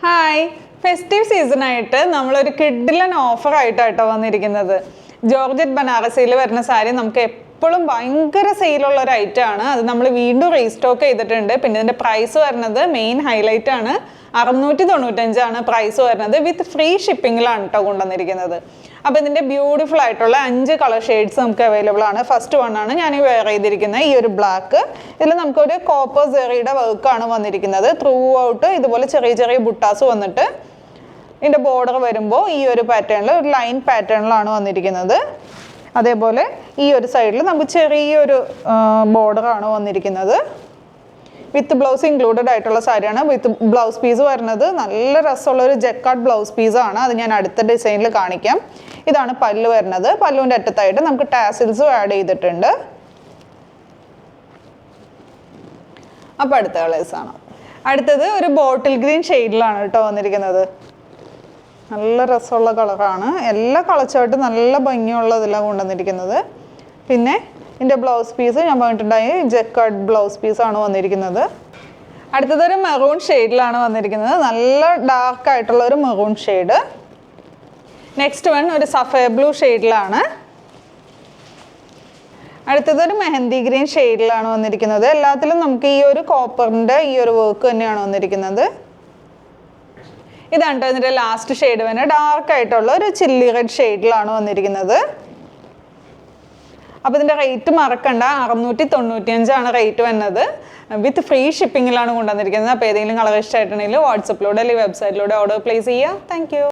Hi, festive സീസണായിട്ട് നമ്മളൊരു കിഡിലൻ offer ആയിട്ടാട്ടോ വന്നിരിക്കുന്നത്. ജോർജറ്റ് ബനാറസിയിൽ വരുന്ന സാരി നമുക്ക് എപ്പോഴും ഭയങ്കര സെയിലുള്ള ഒരു ഐറ്റം ആണ്. അത് നമ്മൾ വീണ്ടും റീസ്റ്റോക്ക് ചെയ്തിട്ടുണ്ട്. പിന്നെ ഇതിൻ്റെ പ്രൈസ് വരുന്നത് മെയിൻ ഹൈലൈറ്റ് ആണ്. 695 പ്രൈസ് വരുന്നത്. വിത്ത് ഫ്രീ ഷിപ്പിങ്ങിലാണ് കേട്ടോ കൊണ്ടുവന്നിരിക്കുന്നത്. അപ്പോൾ ഇതിൻ്റെ ബ്യൂട്ടിഫുൾ ആയിട്ടുള്ള 5 കളർ ഷെയ്ഡ്സ് നമുക്ക് അവൈലബിൾ ആണ്. ഫസ്റ്റ് വൺ ആണ് ഞാൻ ഈ വെയർ ചെയ്തിരിക്കുന്നത്, ഈ ഒരു ബ്ലാക്ക്. ഇതിൽ നമുക്കൊരു കോപ്പർ സെറിയുടെ വർക്കാണ് വന്നിരിക്കുന്നത്. ത്രൂ ഔട്ട് ഇതുപോലെ ചെറിയ ചെറിയ ബുട്ടാസ് വന്നിട്ട് ഇതിൻ്റെ ബോർഡർ വരുമ്പോൾ ഈ ഒരു പാറ്റേണിൽ ഒരു ലൈൻ പാറ്റേണിലാണ് വന്നിരിക്കുന്നത്. അതേപോലെ ഈ ഒരു സൈഡിൽ നമുക്ക് ചെറിയൊരു ബോർഡറാണ് വന്നിരിക്കുന്നത്. വിത്ത് ബ്ലൗസ് ഇൻക്ലൂഡഡ് ആയിട്ടുള്ള സാരിയാണ്. വിത്ത് ബ്ലൗസ് പീസ് വരുന്നത് നല്ല രസമുള്ള ഒരു ജക്കാർഡ് ബ്ലൗസ് പീസാണ്. അത് ഞാൻ അടുത്ത ഡിസൈനിൽ കാണിക്കാം. ഇതാണ് പല്ല് വരുന്നത്. പല്ലുവിൻ്റെ അറ്റത്തായിട്ട് നമുക്ക് ടാസിൽസും ആഡ് ചെയ്തിട്ടുണ്ട്. അപ്പോൾ അടുത്ത കളേഴ്സാണ്. അടുത്തത് ഒരു ബോട്ടിൽ ഗ്രീൻ ഷെയ്ഡിലാണ് കേട്ടോ വന്നിരിക്കുന്നത്. നല്ല രസമുള്ള കളറാണ്. എല്ലാ കളച്ചായിട്ടും നല്ല ഭംഗിയുള്ളതെല്ലാം കൊണ്ടുവന്നിരിക്കുന്നത്. പിന്നെ ഇതിൻ്റെ ബ്ലൗസ് പീസ് ഞാൻ പറഞ്ഞിട്ടുണ്ടായി ജക്കാർഡ് ബ്ലൗസ് പീസാണ് വന്നിരിക്കുന്നത്. അടുത്തതൊരു മെറൂൺ ഷെയ്ഡിലാണ് വന്നിരിക്കുന്നത്. നല്ല ഡാർക്കായിട്ടുള്ള ഒരു മെറൂൺ ഷെയ്ഡ്. നെക്സ്റ്റ് വൺ ഒരു സഫയർ ബ്ലൂ ഷെയ്ഡിലാണ്. അടുത്തതൊരു മെഹന്തി ഗ്രീൻ ഷെയ്ഡിലാണ് വന്നിരിക്കുന്നത്. എല്ലാത്തിലും നമുക്ക് ഈ ഒരു കോപ്പറിൻ്റെ ഈ ഒരു വർക്ക് തന്നെയാണ് വന്നിരിക്കുന്നത്. ഇതാണ് ഇതിൻ്റെ ലാസ്റ്റ് ഷെയ്ഡ് തന്നെ. ഡാർക്കായിട്ടുള്ള ഒരു ചില്ലി റെഡ് ഷെയ്ഡിലാണ് വന്നിരിക്കുന്നത്. അപ്പോൾ ഇതിൻ്റെ റേറ്റ് മറക്കണ്ട, 695 റേറ്റ് വരുന്നത്. വിത്ത് ഫ്രീ ഷിപ്പിങ്ങിലാണ് കൊണ്ടുവന്നിരിക്കുന്നത്. അപ്പോൾ ഏതെങ്കിലും കളർ ഇഷ്ടമായിട്ടുണ്ടെങ്കിൽ വാട്സപ്പിലൂടെ അല്ലെങ്കിൽ വെബ്സൈറ്റിലൂടെ ഓർഡർ പ്ലേസ് ചെയ്യുക. താങ്ക്